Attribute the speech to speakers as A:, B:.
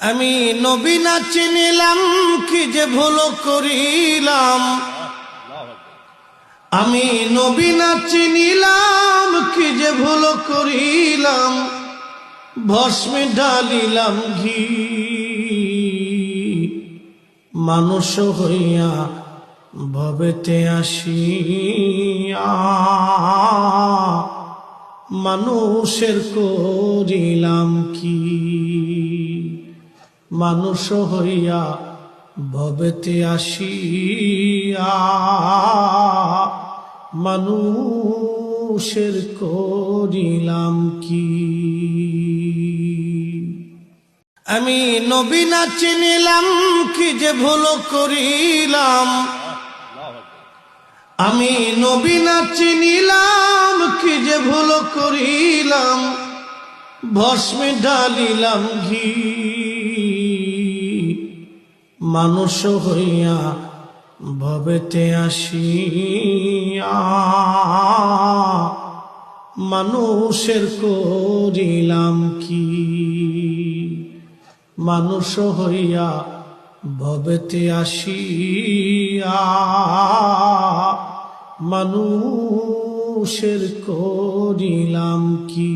A: আমি নবী না চিনিলাম কি যে ভুল করিলাম। আমি নবী না চিনিলাম কি যে ভুল করিলাম। ভস্মে ঢালিলাম ঘি মানুষ হইয়া ভবেতে আসিয়া মানুষের করিলাম কি। মানুষ হইয়া ভবেতে আসিয়া মানুষের করিলাম কি। আমি নবী না চিনিলাম কি যে ভুল করিলাম। আমি নবী না চিনিলাম কি যে ভুল করিলাম। ভস্মে ঢালিলাম ঘি মানুষ হইয়া ভবেতে আসিয়া মানুষের করিলাম কি। মানুষ হইয়া ভবেতে আসিয়া মানুষের করিলাম কি।